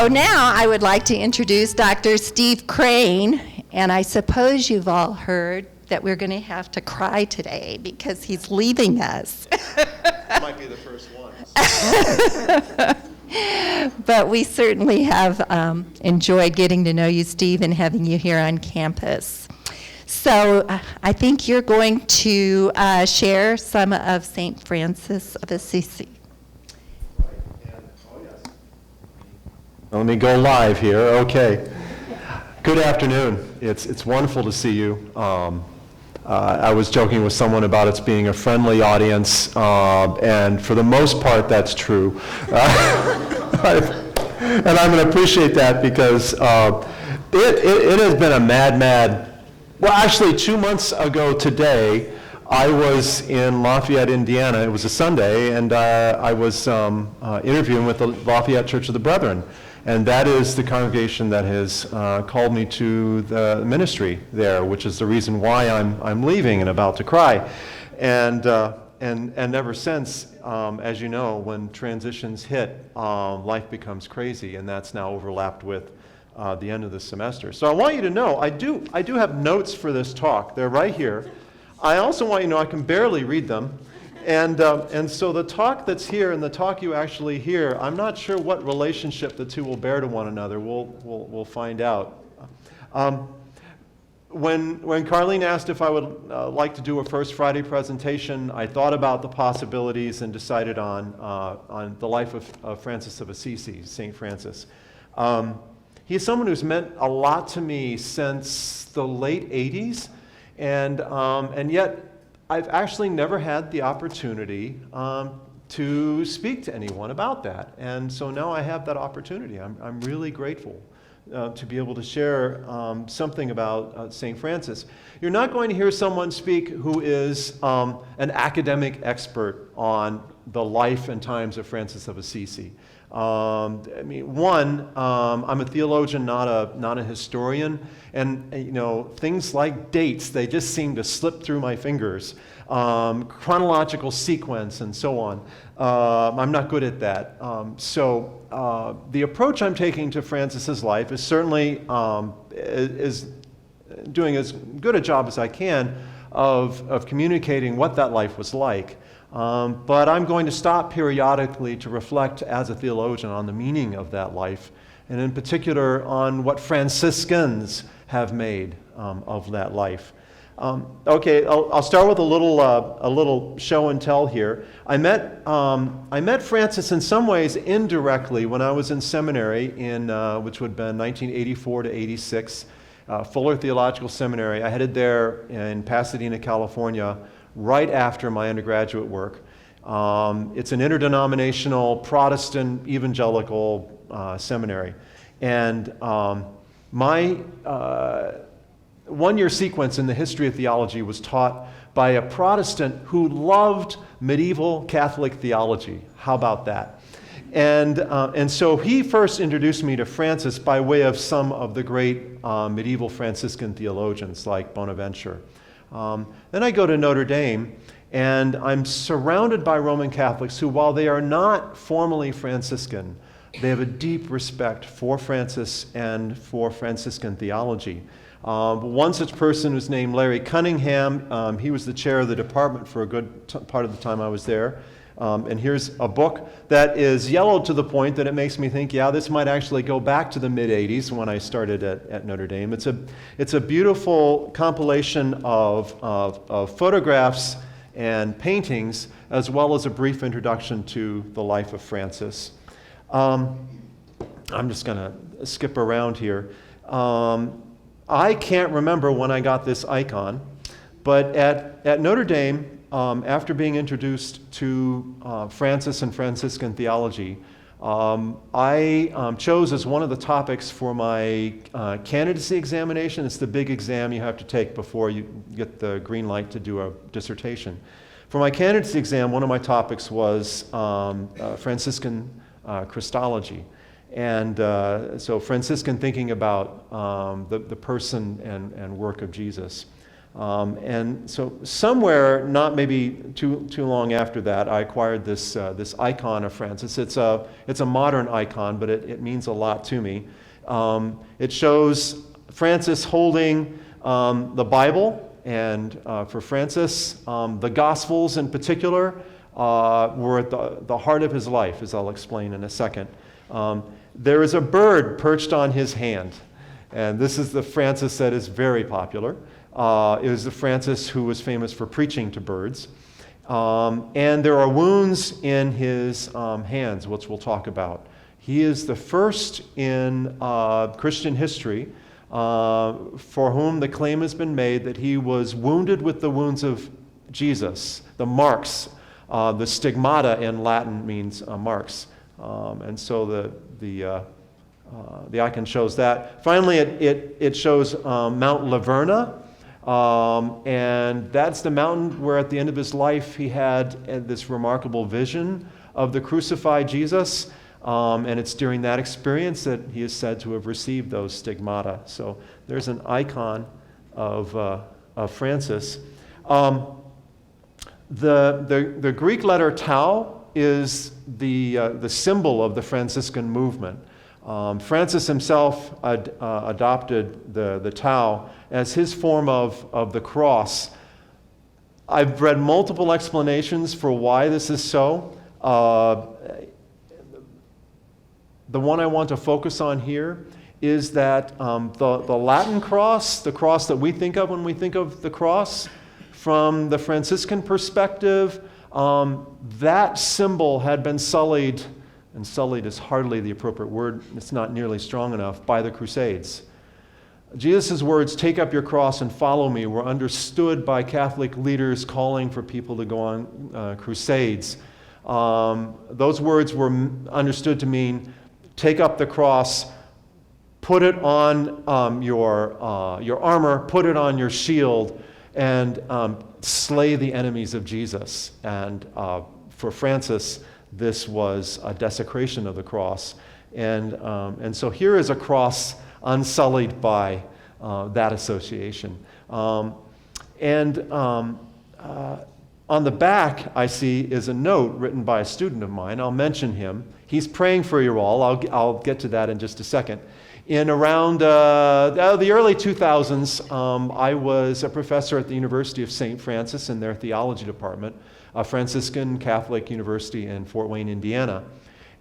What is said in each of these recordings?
So now I would like to introduce Dr. Steve Crain, and I suppose you've all heard that we're going to have to cry today because he's leaving us. Might be the first one. But we certainly have enjoyed getting to know you, Steve, and having you here on campus. So I think you're going to share some of St. Francis of Assisi. Let me go live here. Okay. Good afternoon. It's wonderful to see you. I was joking with someone about it being a friendly audience, and for the most part, that's true. And I'm going to appreciate that because it has been a mad. Well, actually, 2 months ago today, I was in Lafayette, Indiana. It was a Sunday, and I was interviewing with the Lafayette Church of the Brethren. And that is the congregation that has called me to the ministry there, which is the reason why I'm leaving and about to cry. And ever since, as you know, when transitions hit, life becomes crazy, and that's now overlapped with the end of the semester. So I want you to know, I do have notes for this talk. They're right here. I also want you to know I can barely read them. And so the talk that's here and the talk you actually hear, I'm not sure what relationship the two will bear to one another. We'll find out. When Carlene asked if I would like to do a First Friday presentation, I thought about the possibilities and decided on the life of Francis of Assisi, St. Francis. He's someone who's meant a lot to me since the late 80s, and yet I've actually never had the opportunity to speak to anyone about that. And so now I have that opportunity. I'm really grateful to be able to share something about St. Francis. You're not going to hear someone speak who is an academic expert on the life and times of Francis of Assisi. I'm a theologian, not a historian, and things like dates, they just seem to slip through my fingers. Chronological sequence and so on. I'm not good at that. So the approach I'm taking to Francis's life is certainly is doing as good a job as I can of communicating what that life was like. But I'm going to stop periodically to reflect as a theologian on the meaning of that life, and in particular on what Franciscans have made of that life. Okay, I'll start with a little show and tell here. I met Francis in some ways indirectly when I was in seminary which would have been 1984 to 86, Fuller Theological Seminary. I headed there in Pasadena, California, right after my undergraduate work. It's an interdenominational Protestant evangelical seminary, and my one-year sequence in the history of theology was taught by a Protestant who loved medieval Catholic theology. How about that? And so he first introduced me to Francis by way of some of the great medieval Franciscan theologians like Bonaventure. Then I go to Notre Dame, and I'm surrounded by Roman Catholics who, while they are not formally Franciscan, they have a deep respect for Francis and for Franciscan theology. One such person was named Larry Cunningham. He was the chair of the department for a good part of the time I was there. And here's a book that is yellowed to the point that it makes me think, yeah, this might actually go back to the mid-'80s when I started at Notre Dame. It's a beautiful compilation of photographs and paintings, as well as a brief introduction to the life of Francis. I'm just going to skip around here. I can't remember when I got this icon, but at Notre Dame, after being introduced to Francis and Franciscan theology, I chose as one of the topics for my candidacy examination. It's the big exam you have to take before you get the green light to do a dissertation. For my candidacy exam, one of my topics was Franciscan Christology. And so Franciscan thinking about the person and work of Jesus. And so somewhere, not maybe too long after that, I acquired this icon of Francis. It's a modern icon, but it means a lot to me. It shows Francis holding the Bible, and for Francis, the Gospels in particular were at the heart of his life, as I'll explain in a second. There is a bird perched on his hand, and this is the Francis that is very popular. It was the Francis who was famous for preaching to birds. And there are wounds in his hands, which we'll talk about. He is the first in Christian history for whom the claim has been made that he was wounded with the wounds of Jesus, the marks. The stigmata in Latin means marks. And so the icon shows that. Finally, it shows Mount Laverna. And that's the mountain where at the end of his life he had this remarkable vision of the crucified Jesus. And it's during that experience that he is said to have received those stigmata. So there's an icon of Francis. The Greek letter tau is the symbol of the Franciscan movement. Francis himself adopted the tau as his form of the cross. I've read multiple explanations for why this is so. The one I want to focus on here is that the Latin cross, the cross that we think of when we think of the cross, from the Franciscan perspective, that symbol had been sullied, and sullied is hardly the appropriate word, it's not nearly strong enough, by the Crusades. Jesus' words, "Take up your cross and follow me," were understood by Catholic leaders calling for people to go on crusades. Those words were understood to mean, take up the cross, put it on your armor, put it on your shield, and slay the enemies of Jesus. And for Francis, this was a desecration of the cross. And so here is a cross unsullied by that association. On the back, I see, is a note written by a student of mine. I'll mention him. He's praying for you all. I'll get to that in just a second. In around the early 2000s, I was a professor at the University of St. Francis in their theology department, a Franciscan Catholic university in Fort Wayne, Indiana.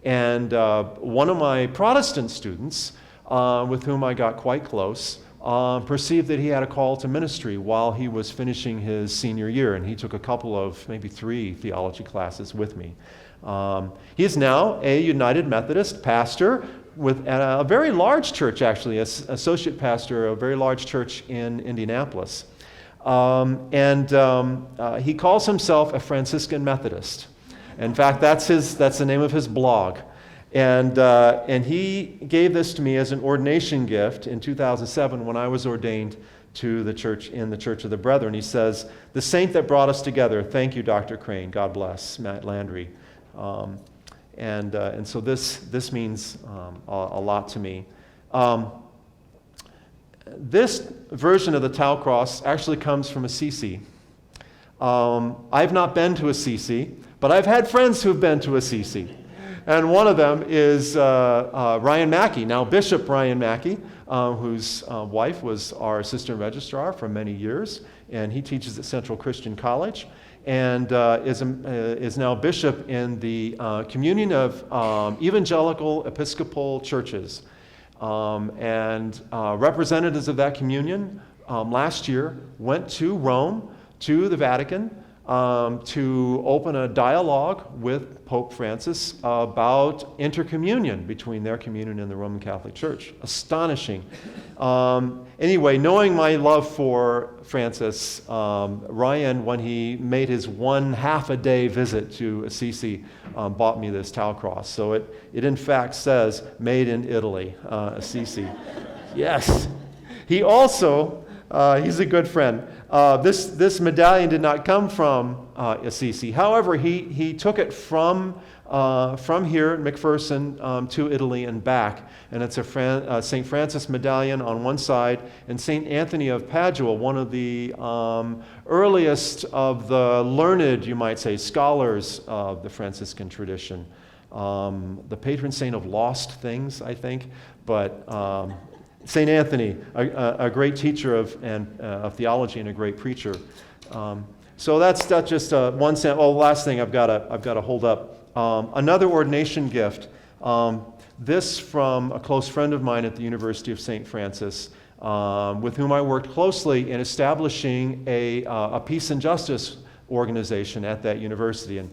And one of my Protestant students, with whom I got quite close, perceived that he had a call to ministry while he was finishing his senior year, and he took a couple of, maybe 3 theology classes with me. He is now a United Methodist pastor with a very large church, actually, associate pastor of a very large church in Indianapolis. He calls himself a Franciscan Methodist. In fact, that's the name of his blog. And he gave this to me as an ordination gift in 2007 when I was ordained to the church, in the Church of the Brethren. He says, "The saint that brought us together, thank you, Dr. Crain. God bless, Matt Landry." And so this means a lot to me. This version of the Tau cross actually comes from Assisi. I've not been to Assisi, but I've had friends who've been to Assisi. And one of them is Ryan Mackey, now Bishop Ryan Mackey, whose wife was our assistant registrar for many years, and he teaches at Central Christian College, and is now bishop in the Communion of Evangelical Episcopal Churches. And representatives of that communion last year went to Rome, to the Vatican, to open a dialogue with Pope Francis about intercommunion between their communion and the Roman Catholic Church. Astonishing. Anyway, knowing my love for Francis, Ryan, when he made his 1/2 a day visit to Assisi, bought me this Tau cross. So it in fact says, "Made in Italy, Assisi." Yes. He also He's a good friend. This medallion did not come from Assisi. However, he took it from here at McPherson to Italy and back. And it's a St. Francis medallion on one side, and St. Anthony of Padua, one of the earliest of the learned, you might say, scholars of the Franciscan tradition. The patron saint of lost things, I think, but St. Anthony, a great teacher of theology and a great preacher. So that's just one sample. Oh, last thing I've got to hold up. Another ordination gift. This from a close friend of mine at the University of St. Francis, with whom I worked closely in establishing a peace and justice organization at that university. And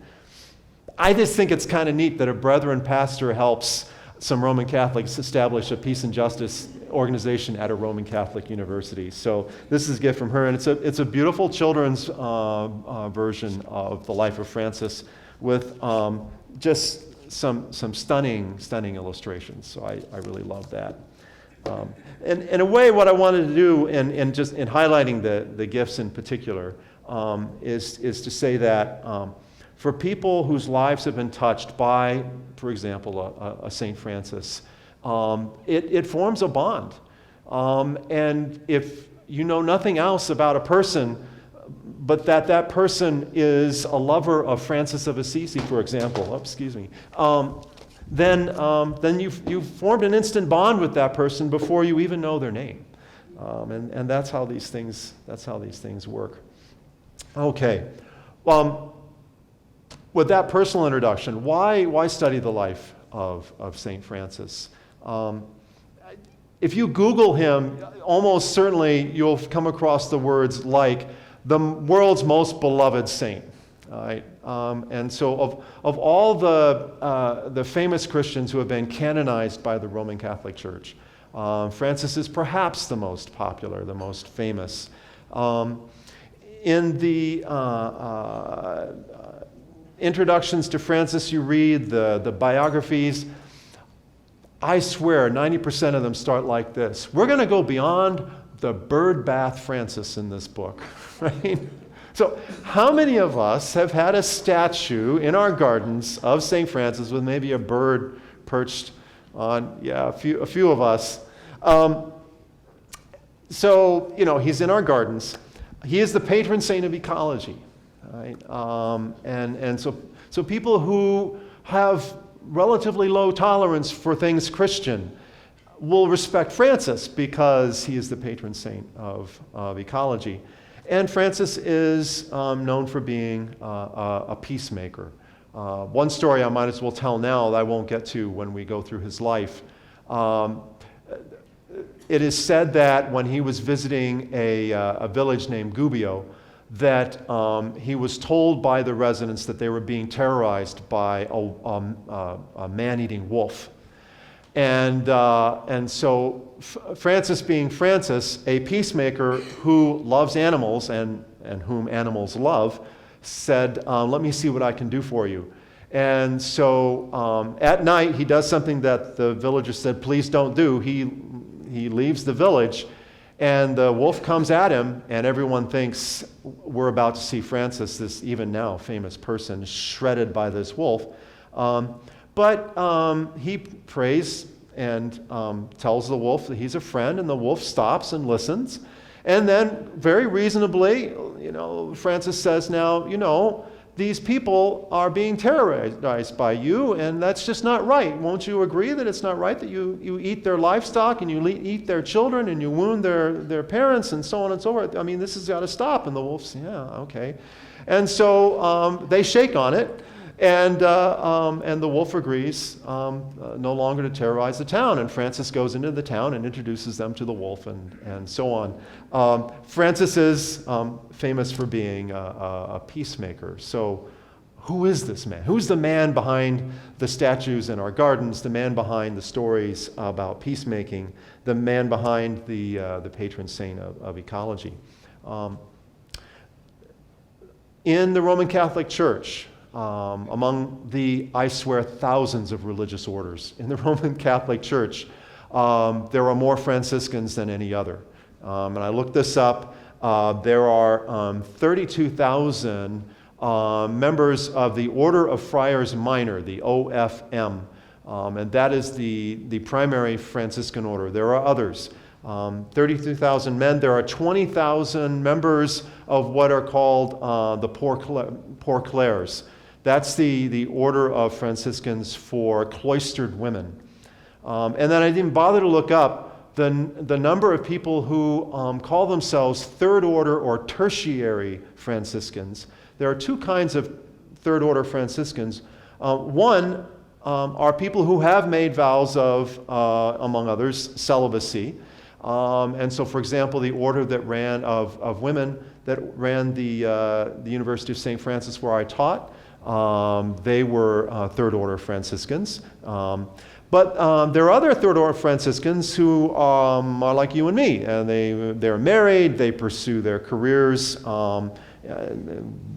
I just think it's kind of neat that a brethren pastor helps some Roman Catholics establish a peace and justice organization at a Roman Catholic university. So this is a gift from her, and it's a beautiful children's version of the life of Francis with just some stunning illustrations. So I really love that. And in a way, what I wanted to do, and just in highlighting the gifts in particular, is to say that for people whose lives have been touched by, for example, a St. Francis, it forms a bond. And if you know nothing else about a person, but that person is a lover of Francis of Assisi, for example, then you've formed an instant bond with that person before you even know their name. And that's how these things work. Okay. With that personal introduction, why study the life of St. Francis? If you Google him, almost certainly you'll come across the words like the world's most beloved saint. Right? And so of all the famous Christians who have been canonized by the Roman Catholic Church, Francis is perhaps the most popular, the most famous. In the introductions to Francis you read, the biographies, I swear 90% of them start like this. We're going to go beyond the bird bath Francis in this book. Right? So how many of us have had a statue in our gardens of St. Francis with maybe a bird perched on? Yeah, a few of us. So, he's in our gardens. He is the patron saint of ecology. Right? And so people who have relatively low tolerance for things Christian will respect Francis because he is the patron saint of ecology. And Francis is known for being a peacemaker. One story I might as well tell now that I won't get to when we go through his life. It is said that when he was visiting a village named Gubbio, that he was told by the residents that they were being terrorized by a man-eating wolf. And so Francis, being Francis, a peacemaker who loves animals and whom animals love, said, let me see what I can do for you. And so at night, he does something that the villagers said, please don't do. He leaves the village, and the wolf comes at him, and everyone thinks we're about to see Francis, this even now famous person, shredded by this wolf. But he prays and tells the wolf that he's a friend, and the wolf stops and listens. And then, very reasonably, Francis says, now, these people are being terrorized by you, and that's just not right. Won't you agree that it's not right that you eat their livestock, and you eat their children, and you wound their parents, and so on and so forth? I mean, this has got to stop. And the wolf says, yeah, okay. And so they shake on it, and the wolf agrees no longer to terrorize the town. And Francis goes into the town and introduces them to the wolf, and so on. Francis is famous for being a peacemaker. So who is this man? Who's the man behind the statues in our gardens, the man behind the stories about peacemaking, the man behind the patron saint of ecology? In the Roman Catholic Church, among the, I swear, thousands of religious orders in the Roman Catholic Church, there are more Franciscans than any other. And I looked this up. There are 32,000 members of the Order of Friars Minor, the OFM, and that is the primary Franciscan order. There are others. 32,000 men. There are 20,000 members of what are called the Poor Clares. That's the order of Franciscans for cloistered women. And then I didn't bother to look up the number of people who call themselves third order or tertiary Franciscans. There are two kinds of third order Franciscans. One are people who have made vows of, among others, celibacy. And so, for example, the order that ran of women that ran the University of St. Francis where I taught, they were third order Franciscans. But there are other third order Franciscans who are like you and me, and they're married, they pursue their careers,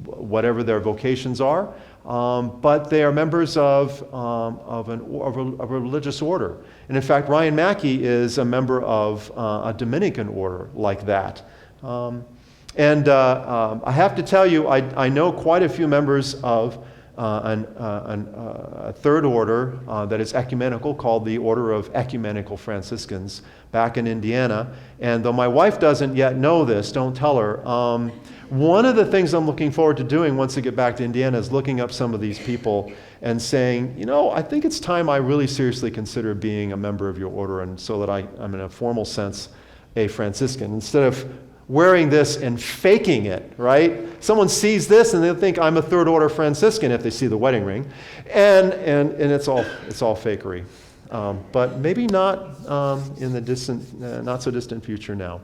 whatever their vocations are, but they are members of a religious order. And in fact, Ryan Mackey is a member of a Dominican order like that. And I have to tell you, I know quite a few members of a third order that is ecumenical called the Order of Ecumenical Franciscans back in Indiana. And though my wife doesn't yet know this, don't tell her, one of the things I'm looking forward to doing once I get back to Indiana is looking up some of these people and saying, you know, I think it's time I really seriously consider being a member of your order, and so that I'm in a formal sense a Franciscan, instead of wearing this and faking it, right? Someone sees this and they'll think I'm a third order Franciscan if they see the wedding ring, and it's all fakery. But maybe not in the distant, not so distant future now.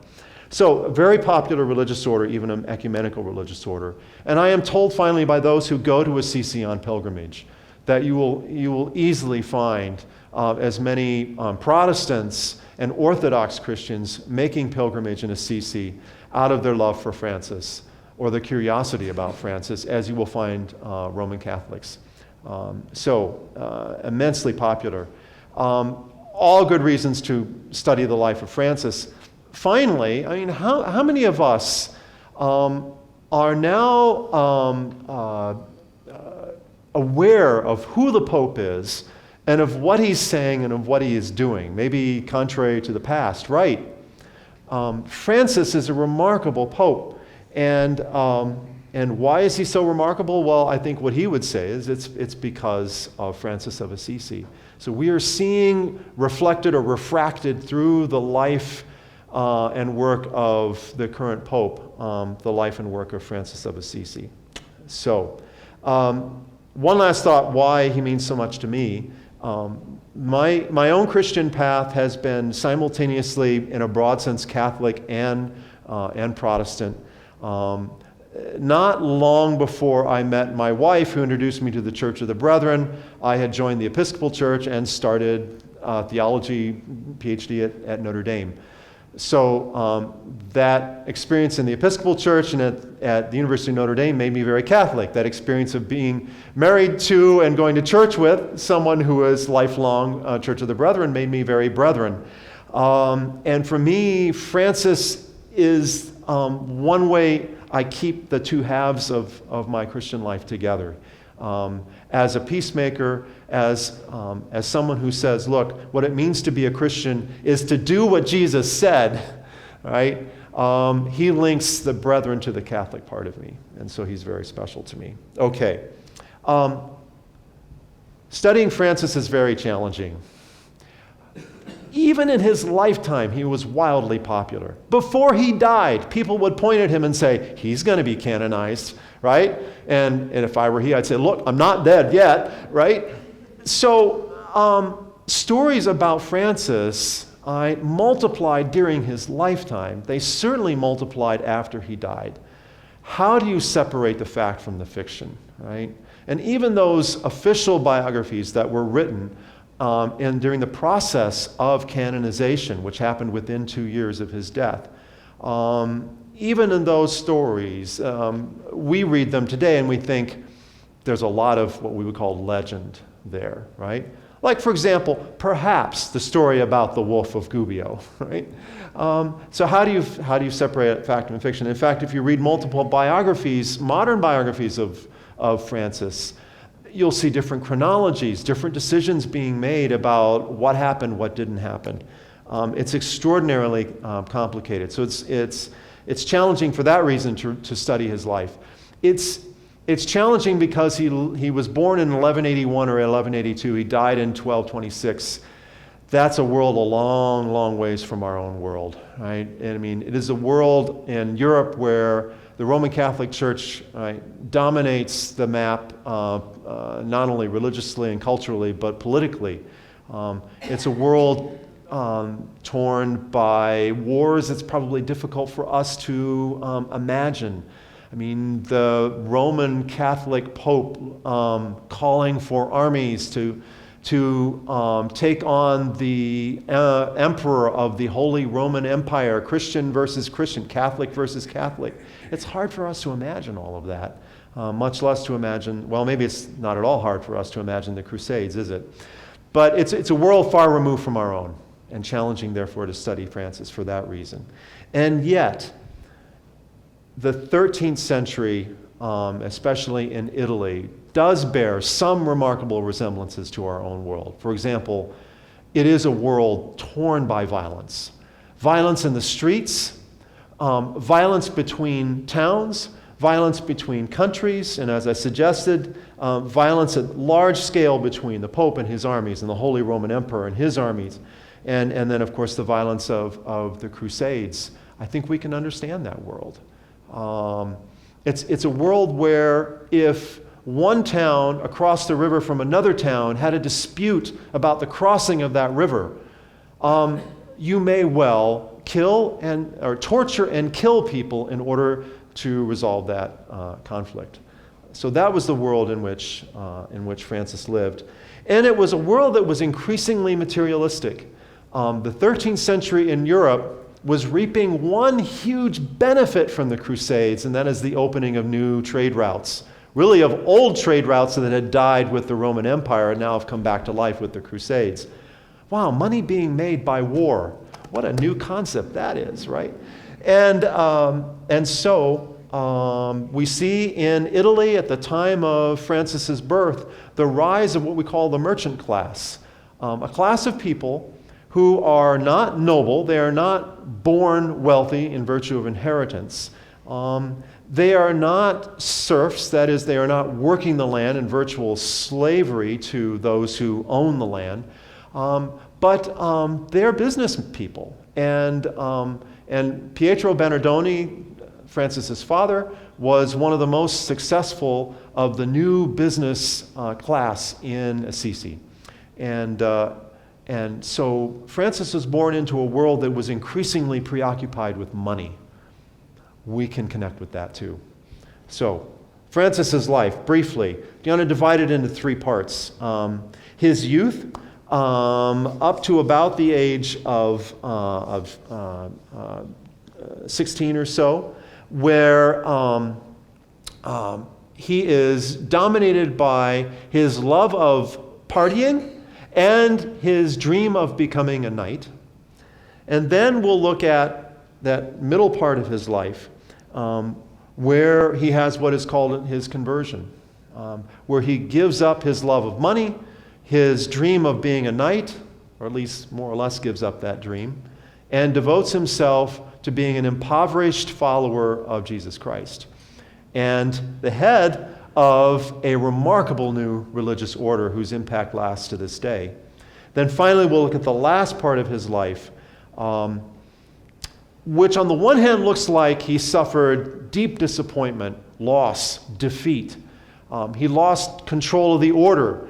So, a very popular religious order, even an ecumenical religious order. And I am told finally by those who go to Assisi on pilgrimage that you will easily find as many Protestants and Orthodox Christians making pilgrimage in Assisi out of their love for Francis or their curiosity about Francis, as you will find Roman Catholics. Immensely popular. All good reasons to study the life of Francis. Finally, I mean, how many of us are now aware of who the Pope is and of what he's saying and of what he is doing, maybe contrary to the past, right? Francis is a remarkable Pope. And why is he so remarkable? Well, I think what he would say is it's because of Francis of Assisi. So we are seeing reflected or refracted through the life and work of the current Pope, the life and work of Francis of Assisi. So, one last thought, why he means so much to me. My own Christian path has been simultaneously, in a broad sense, Catholic and Protestant. Not long before I met my wife, who introduced me to the Church of the Brethren, I had joined the Episcopal Church and started theology PhD at Notre Dame. So that experience in the Episcopal Church and at the University of Notre Dame made me very Catholic. That experience of being married to and going to church with someone who is lifelong Church of the Brethren made me very Brethren. And for me, Francis is one way I keep the two halves of my Christian life together. As a peacemaker, as someone who says, look, what it means to be a Christian is to do what Jesus said, right? He links the brethren to the Catholic part of me, and so he's very special to me. Okay. Studying Francis is very challenging. Even in his lifetime, he was wildly popular. Before he died, people would point at him and say, he's going to be canonized, right? And if I were he, I'd say, look, I'm not dead yet, right? So stories about Francis multiplied during his lifetime. They certainly multiplied after he died. How do you separate the fact from the fiction, right? And even those official biographies that were written during the process of canonization, which happened within 2 years of his death, even in those stories, we read them today and we think there's a lot of what we would call legend there, right? Like, for example, perhaps the story about the Wolf of Gubbio, right? So how do you separate fact and fiction? In fact, if you read multiple biographies, modern biographies of Francis, you'll see different chronologies, different decisions being made about what happened, what didn't happen. It's extraordinarily complicated. So it's challenging for that reason to study his life. It's challenging because he was born in 1181 or 1182. He died in 1226. That's a world a long, long ways from our own world, right? And I mean, it is a world in Europe where the Roman Catholic Church, right, dominates the map, not only religiously and culturally, but politically. It's a world torn by wars it's probably difficult for us to imagine. I mean, the Roman Catholic Pope calling for armies to take on the emperor of the Holy Roman Empire, Christian versus Christian, Catholic versus Catholic. It's hard for us to imagine all of that, much less to imagine, well, maybe it's not at all hard for us to imagine the Crusades, is it? But it's a world far removed from our own, and challenging, therefore, to study Francis for that reason. And yet, the 13th century, especially in Italy, does bear some remarkable resemblances to our own world. For example, it is a world torn by violence. Violence in the streets, violence between towns, violence between countries, and as I suggested, violence at large scale between the Pope and his armies and the Holy Roman Emperor and his armies, and then, of course, the violence of the Crusades. I think we can understand that world. It's a world where if one town across the river from another town had a dispute about the crossing of that river, you may well or torture and kill people in order to resolve that conflict. So that was the world in which Francis lived. And it was a world that was increasingly materialistic. The 13th century in Europe was reaping one huge benefit from the Crusades, and that is the opening of new trade routes, really of old trade routes that had died with the Roman Empire and now have come back to life with the Crusades. Wow, money being made by war. What a new concept that is, right? And so we see in Italy at the time of Francis's birth the rise of what we call the merchant class, a class of people who are not noble, they are not born wealthy in virtue of inheritance. They are not serfs, that is, they are not working the land in virtual slavery to those who own the land, but they're business people. And Pietro Bernardoni, Francis's father, was one of the most successful of the new business class in Assisi. And so Francis was born into a world that was increasingly preoccupied with money. We can connect with that too. So Francis's life, briefly, you want to divide it into three parts. His youth, up to about the age of 16 or so, where he is dominated by his love of partying and his dream of becoming a knight. And then we'll look at that middle part of his life, where he has what is called his conversion, where he gives up his love of money, his dream of being a knight, or at least more or less gives up that dream, and devotes himself to being an impoverished follower of Jesus Christ, and the head of a remarkable new religious order whose impact lasts to this day. Then finally, we'll look at the last part of his life, which on the one hand looks like he suffered deep disappointment, loss, defeat. He lost control of the order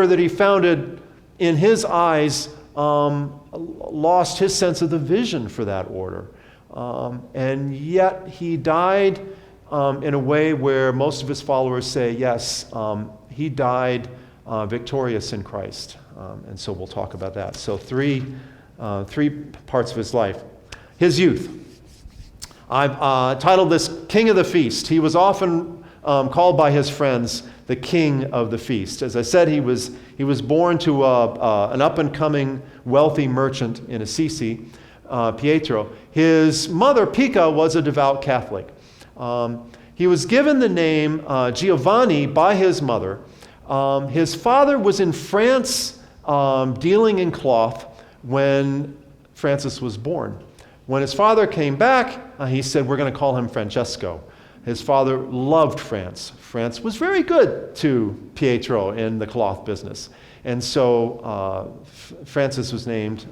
that he founded, in his eyes, lost his sense of the vision for that order. And yet he died in a way where most of his followers say, yes, he died victorious in Christ. And so we'll talk about that. So three parts of his life. His youth. I've titled this King of the Feast. He was often called by his friends the king of the feast. As I said, he was born to an up-and-coming wealthy merchant in Assisi, Pietro. His mother, Pica, was a devout Catholic. He was given the name Giovanni by his mother. His father was in France dealing in cloth when Francis was born. When his father came back, he said, we're going to call him Francesco. His father loved France. France was very good to Pietro in the cloth business. And so Francis was named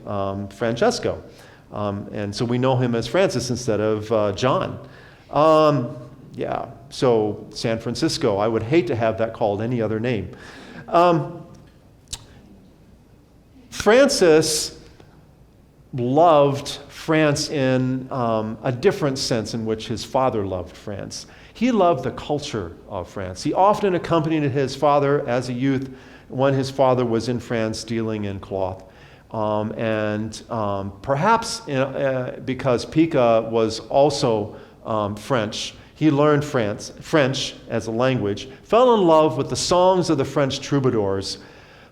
Francesco. And so we know him as Francis instead of John. So San Francisco, I would hate to have that called any other name. Francis loved France in a different sense in which his father loved France. He loved the culture of France. He often accompanied his father as a youth when his father was in France dealing in cloth. Perhaps because Pica was also French, he learned French as a language, fell in love with the songs of the French troubadours,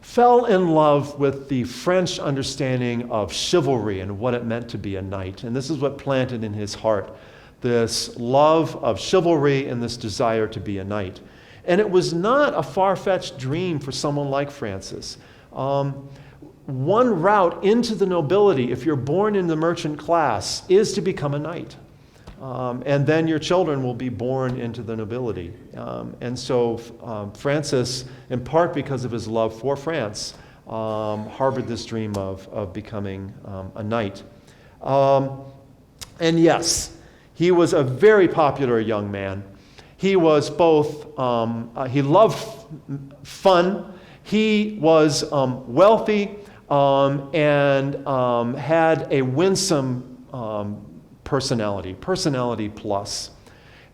fell in love with the French understanding of chivalry and what it meant to be a knight. And this is what planted in his heart this love of chivalry and this desire to be a knight. And it was not a far-fetched dream for someone like Francis. One route into the nobility, if you're born in the merchant class, is to become a knight. And then your children will be born into the nobility. And so Francis, in part because of his love for France, harbored this dream of becoming a knight. And yes, he was a very popular young man. He was both, he loved fun, he was wealthy, and had a winsome personality plus.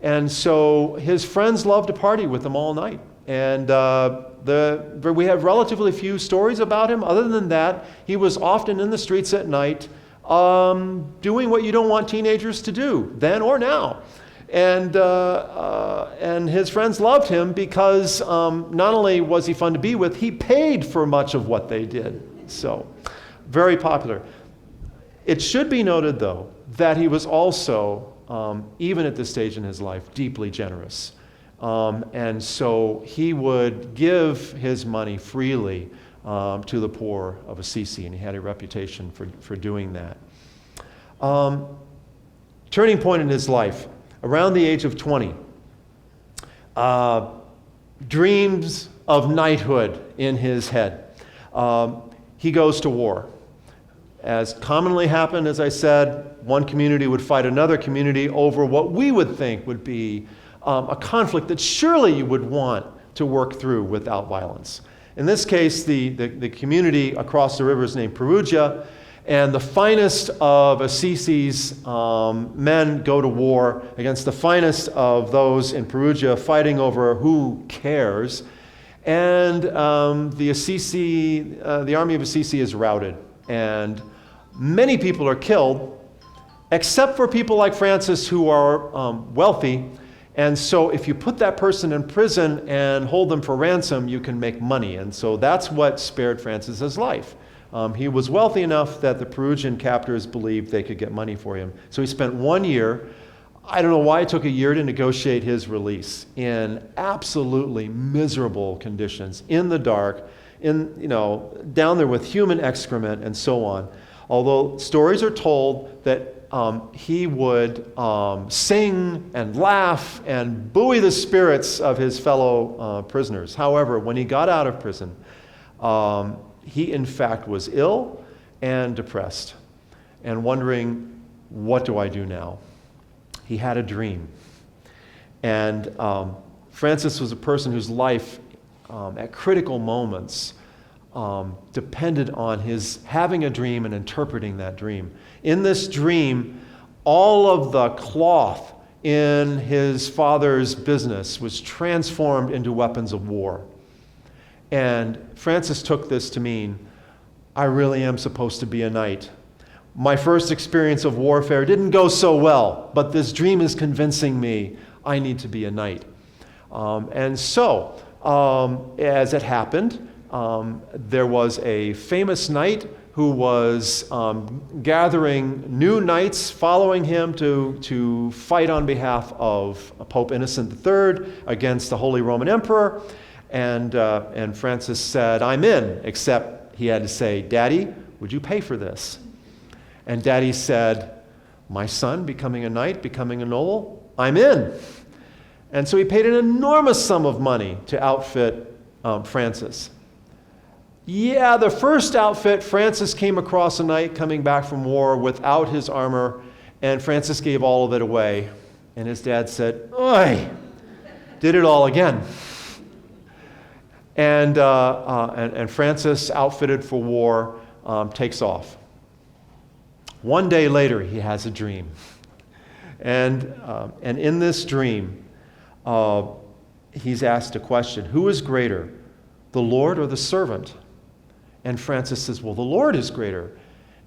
And so his friends loved to party with him all night. And we have relatively few stories about him. Other than that, he was often in the streets at night doing what you don't want teenagers to do, then or now. And his friends loved him because not only was he fun to be with, he paid for much of what they did. So, very popular. It should be noted, though, that he was also, even at this stage in his life, deeply generous. And so he would give his money freely to the poor of Assisi, and he had a reputation for doing that. Turning point in his life, around the age of 20, dreams of knighthood in his head. He goes to war. As commonly happened, as I said, one community would fight another community over what we would think would be a conflict that surely you would want to work through without violence. In this case, the community across the river is named Perugia, and the finest of Assisi's men go to war against the finest of those in Perugia, fighting over who cares. And the army of Assisi is routed, and many people are killed, except for people like Francis who are wealthy. And so if you put that person in prison and hold them for ransom, you can make money. And so that's what spared Francis's life. He was wealthy enough that the Perugian captors believed they could get money for him. So he spent 1 year. I don't know why it took a year to negotiate his release in absolutely miserable conditions, in the dark, down there with human excrement and so on. Although stories are told that he would sing and laugh and buoy the spirits of his fellow prisoners. However, when he got out of prison, he in fact was ill and depressed and wondering, what do I do now? He had a dream. And Francis was a person whose life at critical moments depended on his having a dream and interpreting that dream. In this dream, all of the cloth in his father's business was transformed into weapons of war. And Francis took this to mean, I really am supposed to be a knight. My first experience of warfare didn't go so well, but this dream is convincing me I need to be a knight. And so as it happened, there was a famous knight who was gathering new knights following him to fight on behalf of Pope Innocent III against the Holy Roman Emperor. And Francis said, "I'm in," except he had to say, "Daddy, would you pay for this?" And Daddy said, "My son becoming a knight, becoming a noble, I'm in." And so he paid an enormous sum of money to outfit Francis. Yeah, the first outfit, Francis came across a knight coming back from war without his armor, and Francis gave all of it away. And his dad said, "Oi!" Did it all again. And Francis, outfitted for war, takes off. One day later, he has a dream. And in this dream, he's asked a question: who is greater, the Lord or the servant? And Francis says, "Well, the Lord is greater."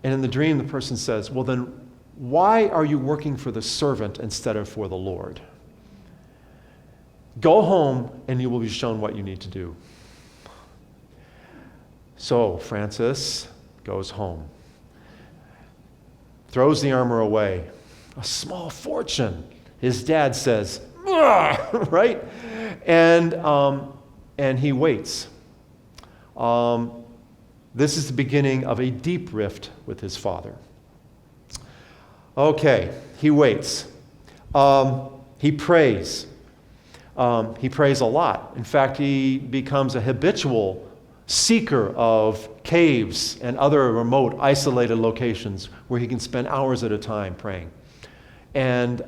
And in the dream, the person says, "Well, then why are you working for the servant instead of for the Lord? Go home and you will be shown what you need to do." So Francis goes home, throws the armor away. A small fortune, his dad says, right? And he waits. This is the beginning of a deep rift with his father. Okay, he waits. He prays. He prays a lot. In fact, he becomes a habitual seeker of caves and other remote, isolated locations where he can spend hours at a time praying. And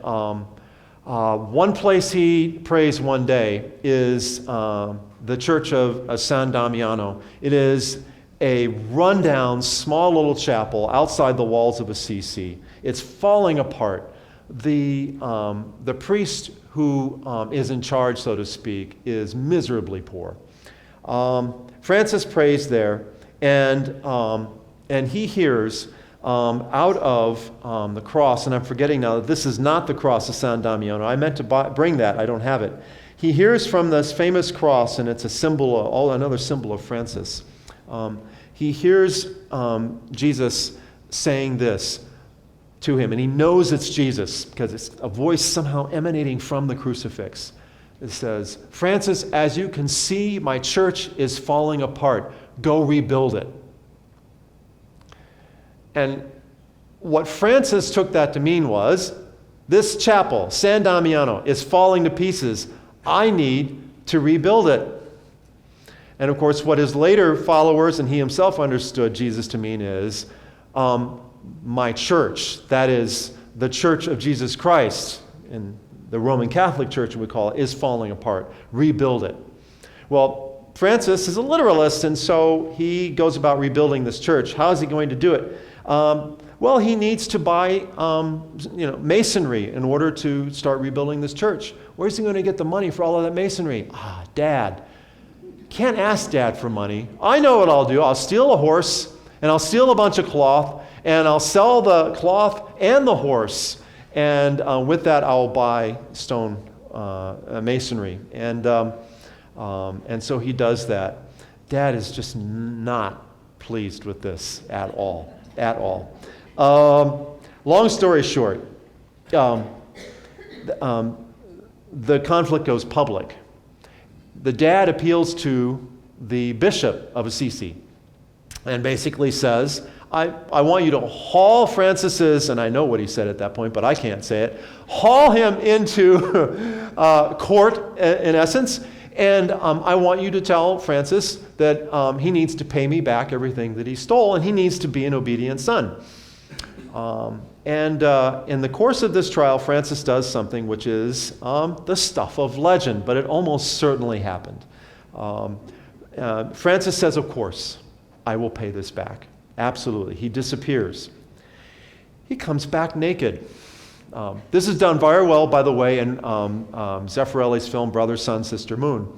one place he prays one day is the church of San Damiano. It is a rundown, small little chapel outside the walls of Assisi. It's falling apart. The priest who is in charge, so to speak, is miserably poor. Francis prays there, and he hears out of the cross, and I'm forgetting now that this is not the cross of San Damiano. I meant to bring that. I don't have it. He hears from this famous cross, and it's a symbol, another symbol of Francis. He hears Jesus saying this to him, and he knows it's Jesus because it's a voice somehow emanating from the crucifix. It says, "Francis, as you can see, my church is falling apart. Go rebuild it." And what Francis took that to mean was, this chapel, San Damiano, is falling to pieces. I need to rebuild it. And of course, what his later followers and he himself understood Jesus to mean is, my church, that is the Church of Jesus Christ, in the Roman Catholic Church we call it, is falling apart. Rebuild it. Well, Francis is a literalist, and so he goes about rebuilding this church. How is he going to do it? Well, he needs to buy masonry in order to start rebuilding this church. Where's he going to get the money for all of that masonry? Dad. Can't ask Dad for money. I know what I'll do. I'll steal a horse, and I'll steal a bunch of cloth, and I'll sell the cloth and the horse, and with that I'll buy stone masonry. And so he does that. Dad is just not pleased with this at all. Long story short, the conflict goes public. The dad appeals to the bishop of Assisi and basically says, I want you to haul Francis's, and I know what he said at that point, but I can't say it, haul him into court, in essence, and I want you to tell Francis that he needs to pay me back everything that he stole, and he needs to be an obedient son. In the course of this trial, Francis does something which is the stuff of legend, but it almost certainly happened. Francis says, of course, I will pay this back. Absolutely. He disappears. He comes back naked. This is done very well, by the way, in Zeffirelli's film Brother, Sun, Sister, Moon.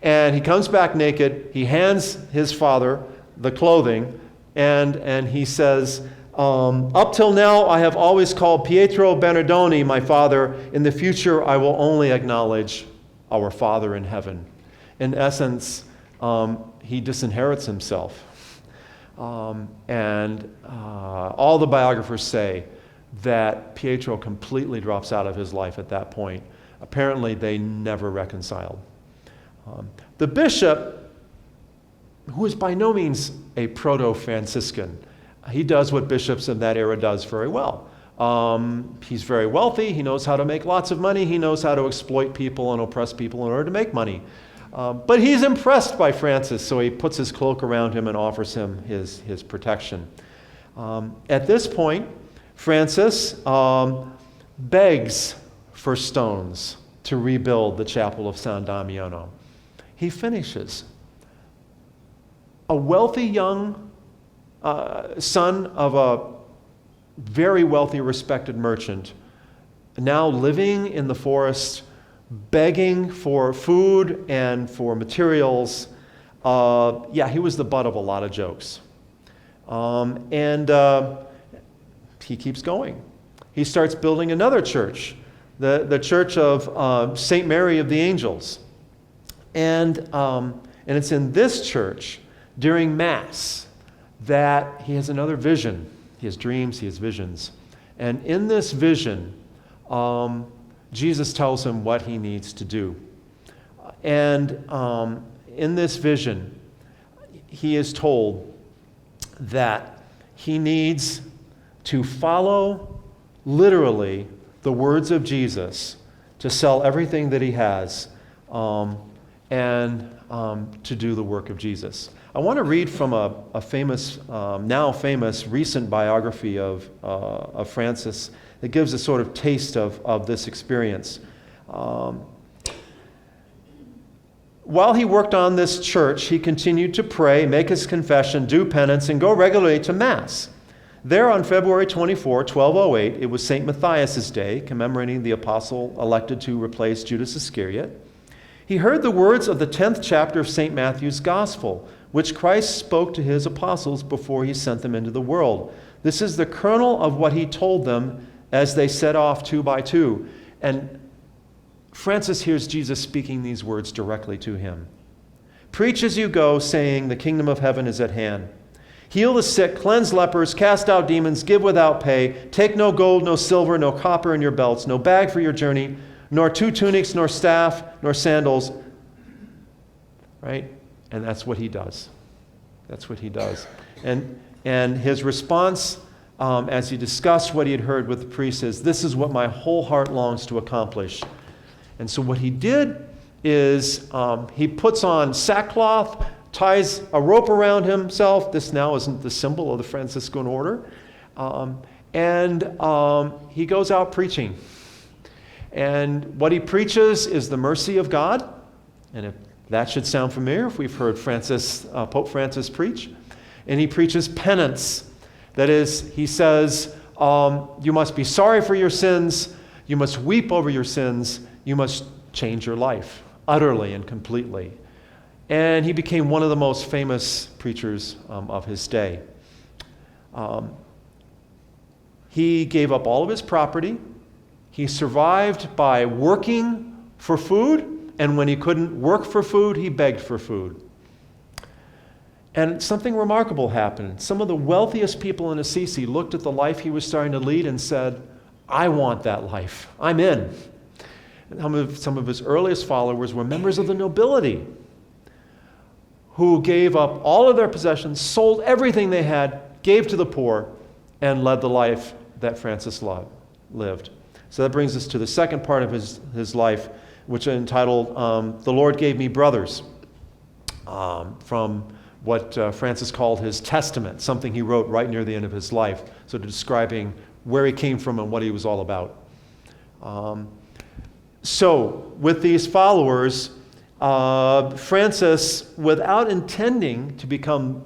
And he comes back naked. He hands his father the clothing, and he says, up till now, I have always called Pietro Bernardoni my father. In the future, I will only acknowledge our Father in heaven. in essence, he disinherits himself. And all the biographers say that Pietro completely drops out of his life at that point. Apparently, they never reconciled. The bishop, who is by no means a proto-Franciscan, he does what bishops of that era does very well. He's very wealthy. He knows how to make lots of money. He knows how to exploit people and oppress people in order to make money. But he's impressed by Francis, so he puts his cloak around him and offers him his protection. At this point, Francis begs for stones to rebuild the chapel of San Damiano. He finishes. A wealthy young son of a very wealthy, respected merchant, now living in the forest, begging for food and for materials. He was the butt of a lot of jokes. He keeps going. He starts building another church, the church of St. Mary of the Angels. And it's in this church, during Mass, that he has another vision. He has dreams, he has visions. And in this vision, Jesus tells him what he needs to do. And in this vision, he is told that he needs to follow literally the words of Jesus, to sell everything that he has, and to do the work of Jesus. I want to read from a famous, now famous, recent biography of Francis that gives a sort of taste of this experience. While he worked on this church, he continued to pray, make his confession, do penance, and go regularly to Mass. There on February 24, 1208, it was St. Matthias' day, commemorating the apostle elected to replace Judas Iscariot. He heard the words of the 10th chapter of St. Matthew's Gospel, which Christ spoke to his apostles before he sent them into the world. This is the kernel of what he told them as they set off two by two. And Francis hears Jesus speaking these words directly to him. Preach as you go, saying, the kingdom of heaven is at hand. Heal the sick, cleanse lepers, cast out demons, give without pay. Take no gold, no silver, no copper in your belts, no bag for your journey, nor 2 tunics, nor staff, nor sandals. Right? And that's what he does. That's what he does. And his response, as he discussed what he had heard with the priest, is, this is what my whole heart longs to accomplish. And so what he did is he puts on sackcloth, ties a rope around himself. This now isn't the symbol of the Franciscan order. And he goes out preaching. And what he preaches is the mercy of God. And if that should sound familiar if we've heard Pope Francis preach. And he preaches penance. That is, he says, you must be sorry for your sins. You must weep over your sins. You must change your life utterly and completely. And he became one of the most famous preachers of his day. He gave up all of his property. He survived by working for food, and when he couldn't work for food, he begged for food. And something remarkable happened. Some of the wealthiest people in Assisi looked at the life he was starting to lead and said, I want that life. I'm in. And some of his earliest followers were members of the nobility who gave up all of their possessions, sold everything they had, gave to the poor, and led the life that Francis lived. So that brings us to the second part of his life, which is entitled, The Lord Gave Me Brothers, from what Francis called his testament, something he wrote right near the end of his life, sort of describing where he came from and what he was all about. So with these followers, Francis, without intending to become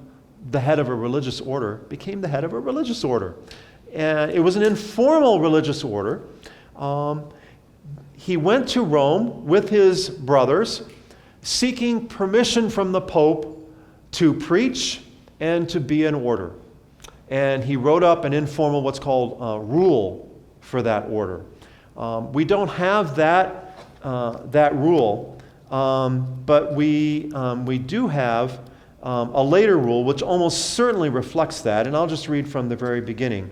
the head of a religious order, became the head of a religious order. And it was an informal religious order. He went to Rome with his brothers, seeking permission from the Pope to preach and to be an order. And he wrote up an informal, what's called rule for that order. We don't have that rule But we do have a later rule which almost certainly reflects that, and I'll just read from the very beginning.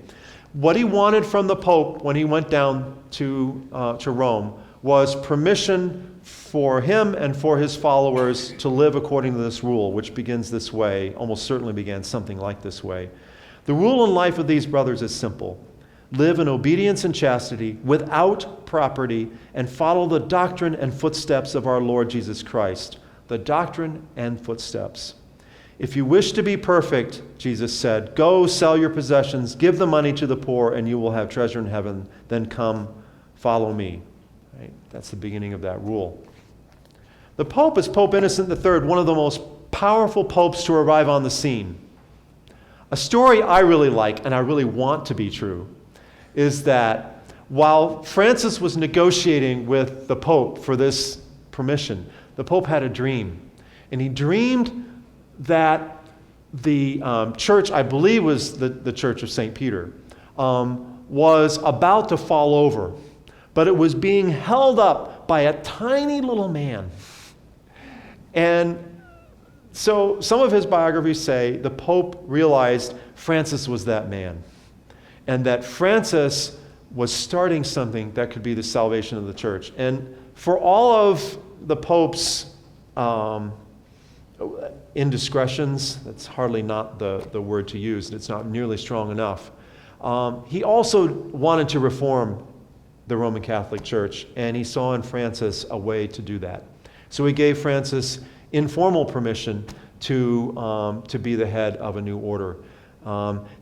What he wanted from the Pope when he went down to Rome was permission for him and for his followers to live according to this rule, which begins this way, almost certainly began something like this way. The rule in life of these brothers is simple. Live in obedience and chastity, without property, and follow the doctrine and footsteps of our Lord Jesus Christ. The doctrine and footsteps. If you wish to be perfect, Jesus said, go sell your possessions, give the money to the poor, and you will have treasure in heaven. Then come, follow me. Right? That's the beginning of that rule. The Pope is Pope Innocent III, one of the most powerful popes to arrive on the scene. A story I really like, and I really want to be true, is that while Francis was negotiating with the Pope for this permission, the Pope had a dream. And he dreamed that the church, I believe was the Church of St. Peter, was about to fall over. But it was being held up by a tiny little man. And so some of his biographies say the Pope realized Francis was that man, and that Francis was starting something that could be the salvation of the church. And for all of the Pope's indiscretions, that's hardly not the word to use, and it's not nearly strong enough, he also wanted to reform the Roman Catholic Church, and he saw in Francis a way to do that. So he gave Francis informal permission to be the head of a new order.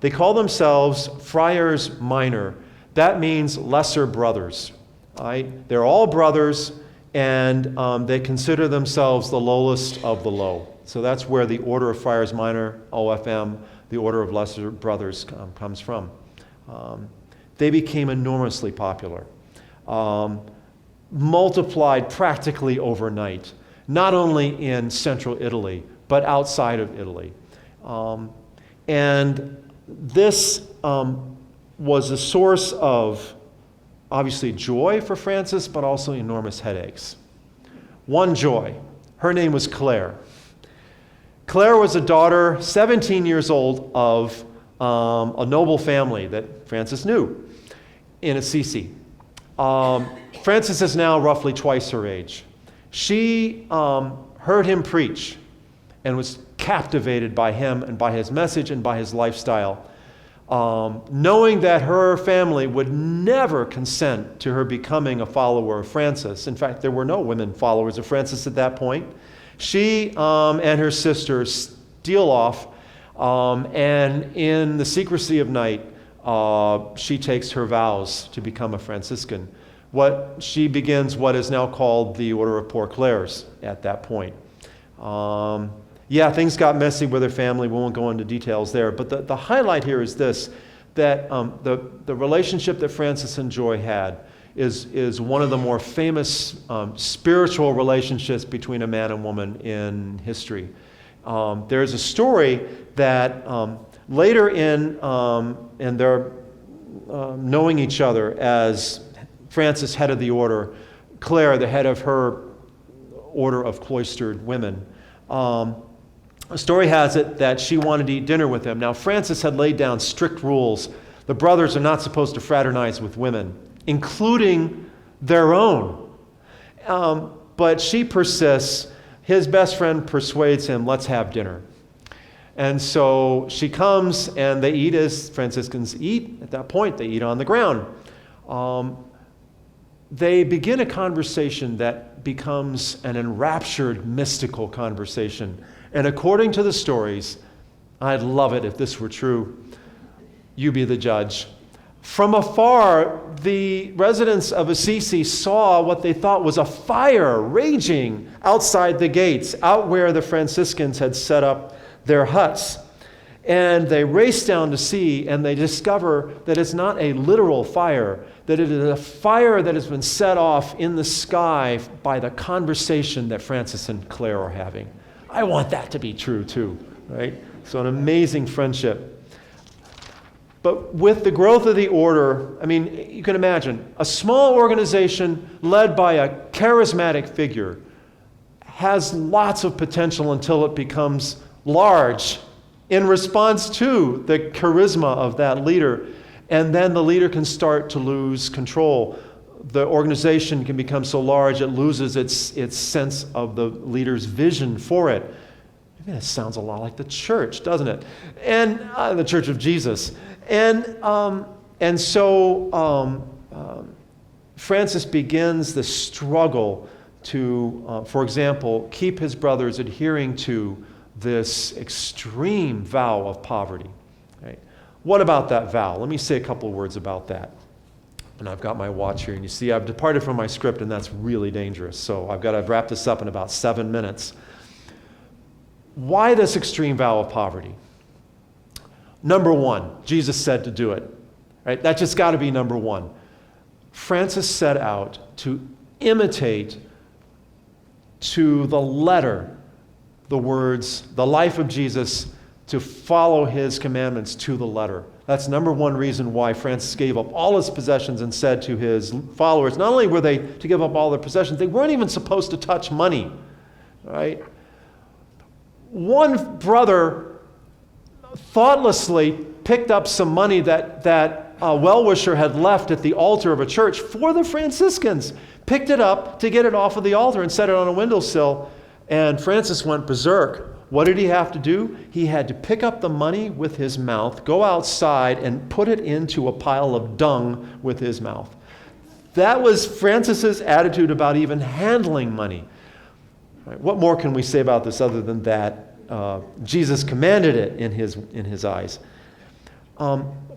They call themselves Friars Minor. That means lesser brothers. Right? They're all brothers, and they consider themselves the lowest of the low. So that's where the Order of Friars Minor, OFM, the Order of Lesser Brothers, comes from. They became enormously popular, multiplied practically overnight, not only in central Italy, but outside of Italy. And this was a source of, obviously, joy for Francis, but also enormous headaches. One joy. Her name was Claire. Claire was a daughter, 17 years old, of a noble family that Francis knew in Assisi. Francis is now roughly twice her age. She heard him preach and was captivated by him and by his message and by his lifestyle, knowing that her family would never consent to her becoming a follower of Francis. In fact, there were no women followers of Francis at that point. She and her sister steal off, and in the secrecy of night, she takes her vows to become a Franciscan. She begins what is now called the Order of Poor Clares at that point. Things got messy with her family. We won't go into details there. But the highlight here is this, that the relationship that Francis and Joy had is one of the more famous spiritual relationships between a man and woman in history. There's a story that later in their knowing each other as Francis, head of the order, Claire, the head of her order of cloistered women, a story has it that she wanted to eat dinner with him. Now, Francis had laid down strict rules. The brothers are not supposed to fraternize with women, including their own. But she persists. His best friend persuades him, let's have dinner. And so she comes, and they eat as Franciscans eat. At that point, they eat on the ground. They begin a conversation that becomes an enraptured, mystical conversation. And according to the stories, I'd love it if this were true. You be the judge. From afar, the residents of Assisi saw what they thought was a fire raging outside the gates, out where the Franciscans had set up their huts. And they race down to see, and they discover that it's not a literal fire, that it is a fire that has been set off in the sky by the conversation that Francis and Claire are having. I want that to be true too, right? So an amazing friendship. But with the growth of the order, I mean, you can imagine, a small organization led by a charismatic figure has lots of potential until it becomes large in response to the charisma of that leader. And then the leader can start to lose control. The organization can become so large it loses its sense of the leader's vision for it. Maybe that sounds a lot like the church, doesn't it? And the Church of Jesus. And so Francis begins the struggle to, for example, keep his brothers adhering to this extreme vow of poverty. Right? What about that vow? Let me say a couple of words about that. And I've got my watch here, and you see I've departed from my script, and that's really dangerous. So I've got to wrap this up in about 7 minutes. Why this extreme vow of poverty? Number one, Jesus said to do it. Right? That's just got to be number one. Francis set out to imitate to the letter the words, the life of Jesus, to follow his commandments to the letter. That's number one reason why Francis gave up all his possessions and said to his followers, not only were they to give up all their possessions, they weren't even supposed to touch money. Right? One brother thoughtlessly picked up some money that a well-wisher had left at the altar of a church for the Franciscans, picked it up to get it off of the altar and set it on a windowsill, and Francis went berserk. What did he have to do? He had to pick up the money with his mouth, go outside, and put it into a pile of dung with his mouth. That was Francis's attitude about even handling money. Right, what more can we say about this other than that Jesus commanded it in his eyes?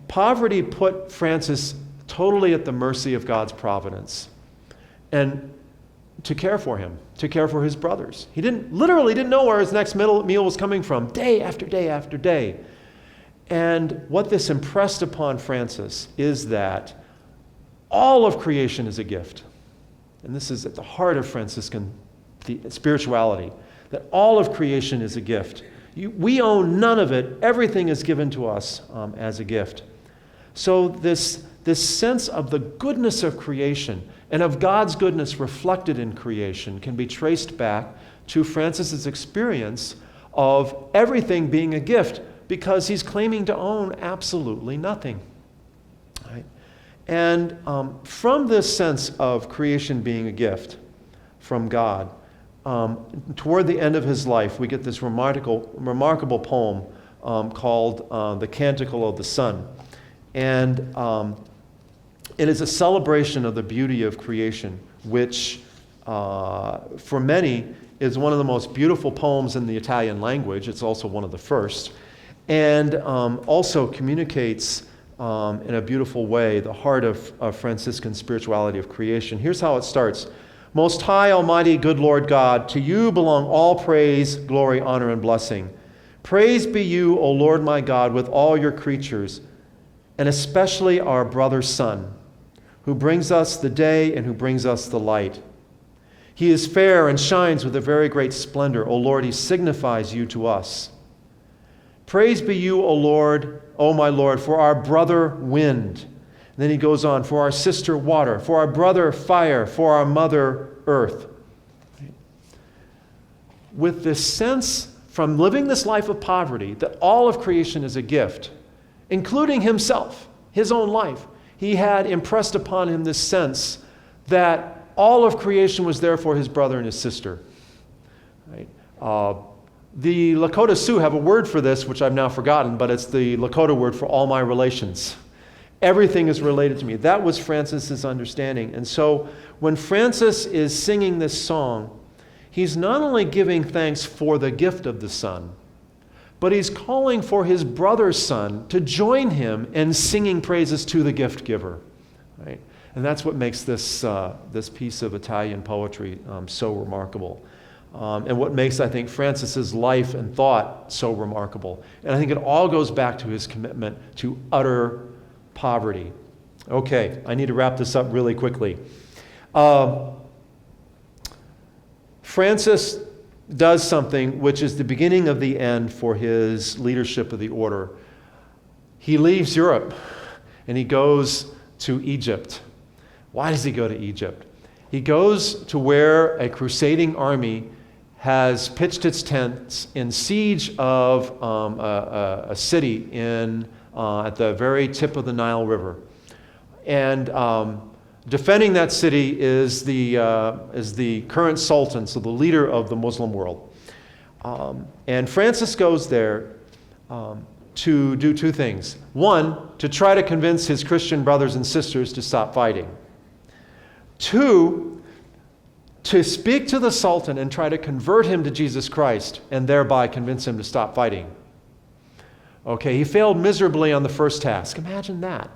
Poverty put Francis totally at the mercy of God's providence, and to care for him, to care for his brothers. He literally didn't know where his next meal was coming from, day after day after day. And what this impressed upon Francis is that all of creation is a gift. And this is at the heart of Franciscan spirituality, that all of creation is a gift. We own none of it. Everything is given to us as a gift. So this sense of the goodness of creation and of God's goodness reflected in creation can be traced back to Francis's experience of everything being a gift, because he's claiming to own absolutely nothing. Right? And from this sense of creation being a gift from God, toward the end of his life, we get this remarkable poem called The Canticle of the Sun. And it is a celebration of the beauty of creation, which for many is one of the most beautiful poems in the Italian language. It's also one of the first. And also communicates in a beautiful way the heart of Franciscan spirituality of creation. Here's how it starts. Most high, almighty, good Lord God, to you belong all praise, glory, honor, and blessing. Praise be you, O Lord my God, with all your creatures, and especially our brother sun, who brings us the day and who brings us the light. He is fair and shines with a very great splendor. O Lord, he signifies you to us. Praise be you, O Lord, O my Lord, for our brother wind. And then he goes on, for our sister water, for our brother fire, for our mother earth. With this sense from living this life of poverty that all of creation is a gift, including himself, his own life, he had impressed upon him this sense that all of creation was there for his brother and his sister. Right? The Lakota Sioux have a word for this, which I've now forgotten, but it's the Lakota word for all my relations. Everything is related to me. That was Francis's understanding. And so when Francis is singing this song, he's not only giving thanks for the gift of the sun, but he's calling for his brother's son to join him in singing praises to the gift giver. Right? And that's what makes this piece of Italian poetry so remarkable. And what makes, I think, Francis's life and thought so remarkable. And I think it all goes back to his commitment to utter poverty. Okay, I need to wrap this up really quickly. Francis does something which is the beginning of the end for his leadership of the order. He leaves Europe and he goes to Egypt. Why does he go to Egypt? He goes to where a crusading army has pitched its tents in siege of a city at the very tip of the Nile River. And defending that city is the current sultan, so the leader of the Muslim world. And Francis goes there to do two things. One, to try to convince his Christian brothers and sisters to stop fighting. Two, to speak to the Sultan and try to convert him to Jesus Christ and thereby convince him to stop fighting. Okay, he failed miserably on the first task. Imagine that.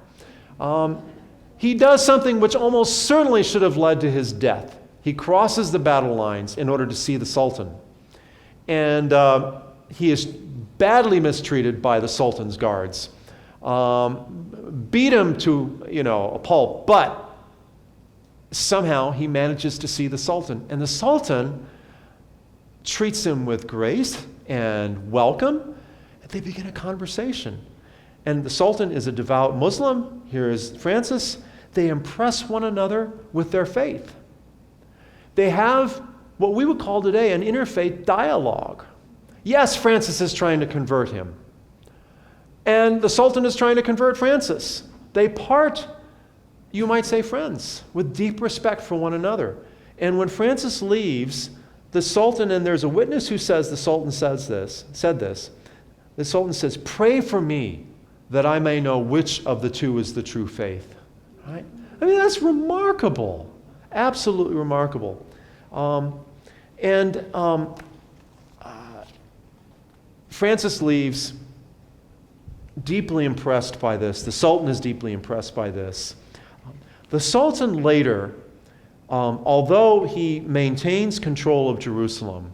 He does something which almost certainly should have led to his death. He crosses the battle lines in order to see the Sultan. And he is badly mistreated by the Sultan's guards. Beat him to, a pulp, but somehow he manages to see the Sultan. And the Sultan treats him with grace and welcome, and they begin a conversation. And the Sultan is a devout Muslim. Here is Francis. They impress one another with their faith. They have what we would call today an interfaith dialogue. Yes, Francis is trying to convert him. And the Sultan is trying to convert Francis. They part, you might say, friends, with deep respect for one another. And when Francis leaves, the Sultan, and there's a witness who says the Sultan said this. The Sultan says, "Pray for me that I may know which of the two is the true faith." Right? I mean, that's remarkable. Absolutely remarkable. Francis leaves deeply impressed by this. The Sultan is deeply impressed by this. The Sultan later, although he maintains control of Jerusalem,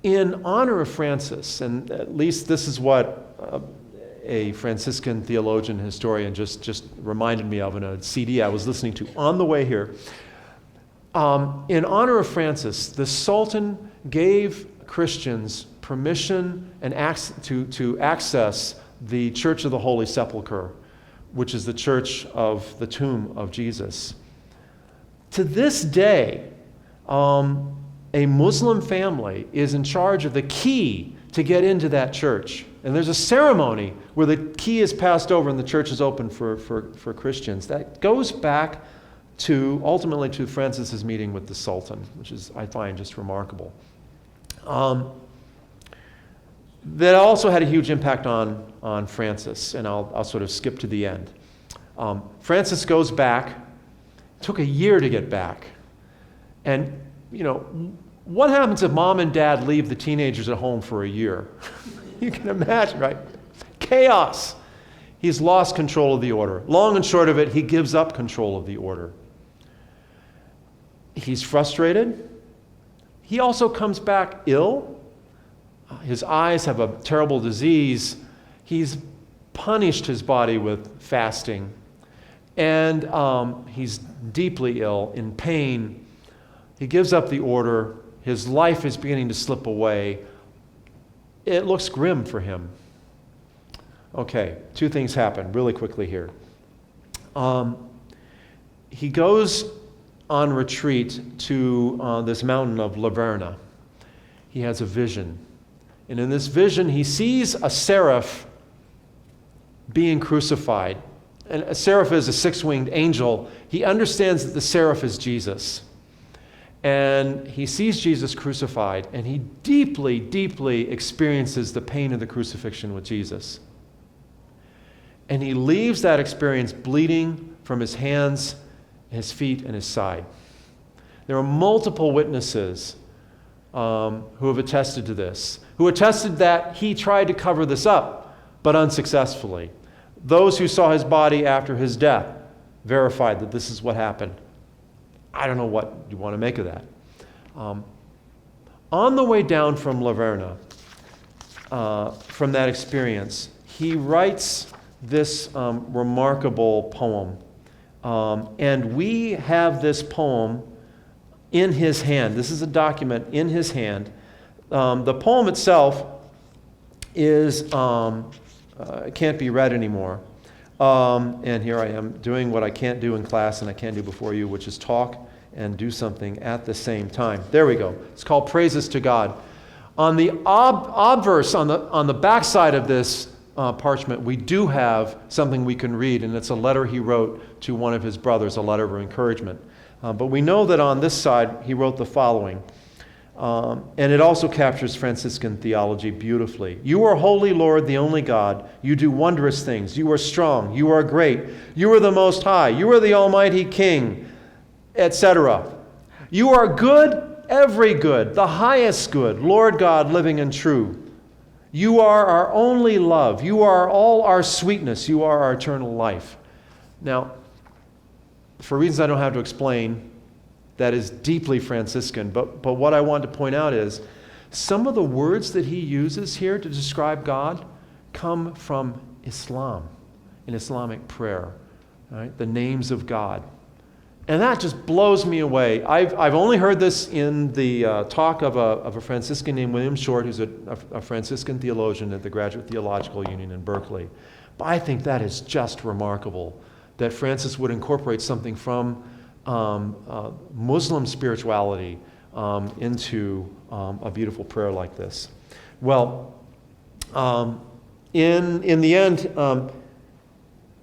in honor of Francis, and at least this is what a Franciscan theologian historian just reminded me of in a CD I was listening to on the way here. In honor of Francis, the Sultan gave Christians permission and to access the Church of the Holy Sepulchre, which is the church of the tomb of Jesus. To this day, a Muslim family is in charge of the key to get into that church. And there's a ceremony where the key is passed over and the church is open for Christians. That goes back ultimately to Francis's meeting with the Sultan, which is, I find, just remarkable. That also had a huge impact on Francis, and I'll sort of skip to the end. Francis goes back. It took a year to get back. And, what happens if mom and dad leave the teenagers at home for a year? You can imagine, right? Chaos. He's lost control of the order. Long and short of it, he gives up control of the order. He's frustrated. He also comes back ill. His eyes have a terrible disease. He's punished his body with fasting. And he's deeply ill, in pain. He gives up the order. His life is beginning to slip away. It looks grim for him. Okay, two things happen really quickly here. He goes on retreat to this mountain of Laverna. He has a vision. And in this vision, he sees a seraph being crucified. And a seraph is a six-winged angel. He understands that the seraph is Jesus. And he sees Jesus crucified, and he deeply, deeply experiences the pain of the crucifixion with Jesus. And he leaves that experience bleeding from his hands, his feet, and his side. There are multiple witnesses who have attested to this, who attested that he tried to cover this up, but unsuccessfully. Those who saw his body after his death verified that this is what happened. I don't know what you want to make of that. On the way down from Laverna, from that experience, he writes this remarkable poem. And we have this poem in his hand. This is a document in his hand. The poem itself can't be read anymore. And here I am doing what I can't do in class and I can't do before you, which is talk and do something at the same time. There we go. It's called Praises to God. On the obverse, on the backside of this parchment, we do have something we can read, and it's a letter he wrote to one of his brothers, a letter of encouragement. But we know that on this side, he wrote the following. And it also captures Franciscan theology beautifully. You are holy, Lord, the only God. You do wondrous things. You are strong. You are great. You are the Most High. You are the Almighty King, etc. You are good, every good, the highest good, Lord God, living and true. You are our only love. You are all our sweetness. You are our eternal life. Now, for reasons I don't have to explain, that is deeply Franciscan. But what I want to point out is some of the words that he uses here to describe God come from Islam, in Islamic prayer, right? The names of God. And that just blows me away. I've only heard this in the talk of a Franciscan named William Short, who's a Franciscan theologian at the Graduate Theological Union in Berkeley. But I think that is just remarkable, that Francis would incorporate something from Muslim spirituality into a beautiful prayer like this. Well, in the end,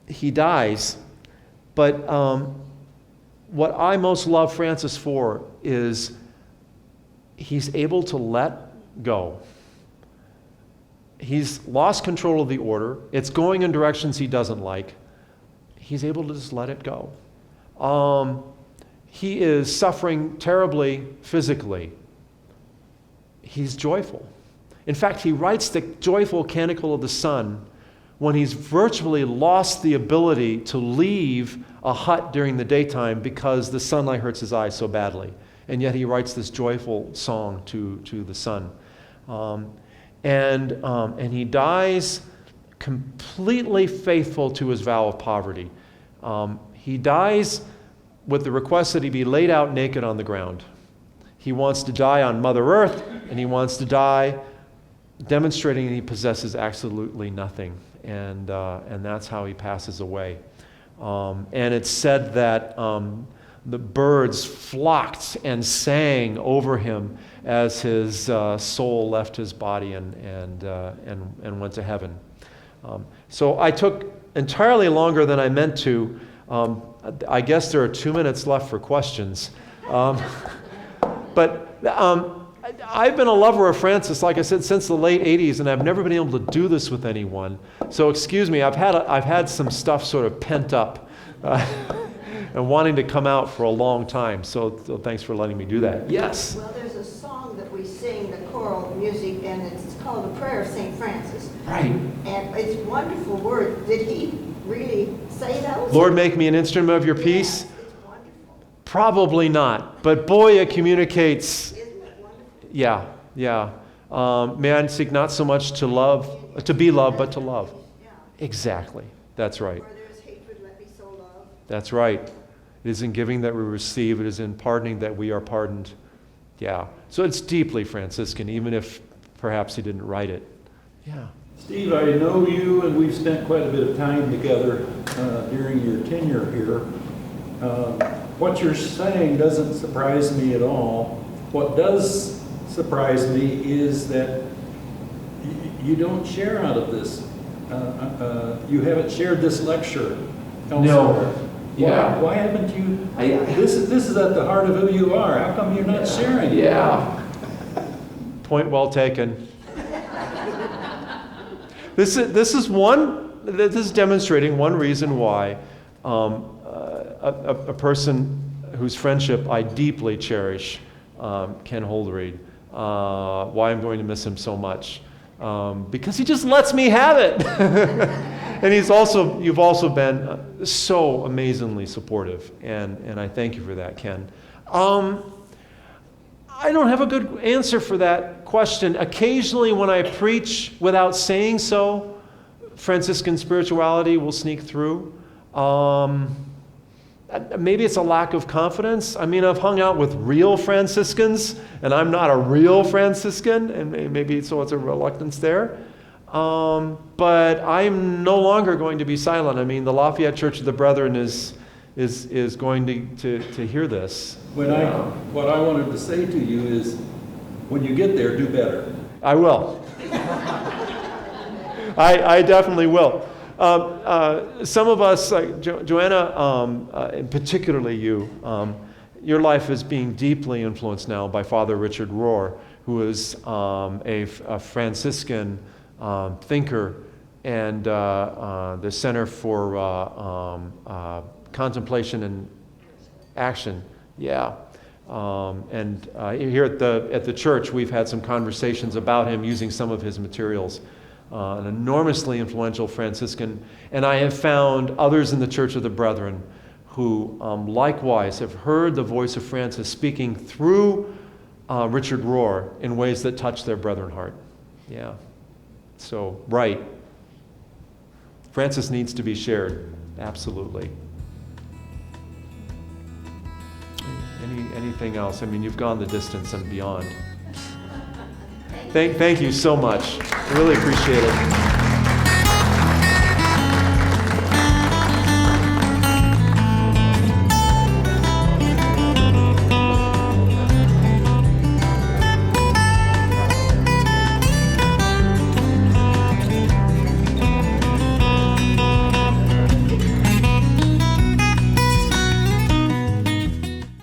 he dies, but what I most love Francis for is he's able to let go. He's lost control of the order. It's going in directions he doesn't like. He's able to just let it go. He is suffering terribly physically. He's joyful. In fact, he writes the joyful Canticle of the Sun when he's virtually lost the ability to leave a hut during the daytime because the sunlight hurts his eyes so badly. And yet he writes this joyful song to the sun. And he dies completely faithful to his vow of poverty. He dies with the request that he be laid out naked on the ground. He wants to die on Mother Earth, and he wants to die demonstrating that he possesses absolutely nothing. And that's how he passes away. And it's said that the birds flocked and sang over him as his soul left his body and went to heaven. So I took entirely longer than I meant to. I guess there are 2 minutes left for questions. But I've been a lover of Francis, like I said, since the late 80s, and I've never been able to do this with anyone. So excuse me, I've had some stuff sort of pent up and wanting to come out for a long time. So thanks for letting me do that. Yes? Well, there's a song that we sing, the choral music, and it's called The Prayer of St. Francis. Right. And it's a wonderful word. Did he really say those? Lord, make me an instrument of your peace? Yeah, it's wonderful. Probably not. But boy, it communicates. Isn't it wonderful? Yeah. May I seek not so much to be loved, but to love. Yeah. Exactly. That's right. Where there is hatred, let me so love. That's right. It is in giving that we receive. It is in pardoning that we are pardoned. Yeah. So it's deeply Franciscan, even if perhaps he didn't write it. Yeah. Steve, I know you, and we've spent quite a bit of time together during your tenure here. What you're saying doesn't surprise me at all. What does surprise me is that you don't share out of this. You haven't shared this lecture elsewhere. No. Yeah. Why haven't you? This is at the heart of who you are. How come you're not sharing? Yeah. Point well taken. This is demonstrating one reason why a person whose friendship I deeply cherish, Ken Holderried, why I'm going to miss him so much. Because he just lets me have it. And you've also been so amazingly supportive, and I thank you for that, Ken. I don't have a good answer for that question. Occasionally when I preach without saying so, Franciscan spirituality will sneak through. Maybe it's a lack of confidence. I mean, I've hung out with real Franciscans, and I'm not a real Franciscan, and maybe so it's a reluctance there. But I'm no longer going to be silent. I mean, the Lafayette Church of the Brethren is is going to hear this. What I wanted to say to you is, when you get there, do better. I will. I definitely will. Some of us, like Joanna, and particularly you, your life is being deeply influenced now by Father Richard Rohr, who is a Franciscan thinker and the Center for Contemplation and Action. Yeah. And here at the church, we've had some conversations about him using some of his materials. An enormously influential Franciscan, and I have found others in the Church of the Brethren who likewise have heard the voice of Francis speaking through Richard Rohr in ways that touch their brethren heart. Yeah. So, right. Francis needs to be shared. Absolutely. Anything else? I mean, you've gone the distance and beyond. Thank you so much. I really appreciate it.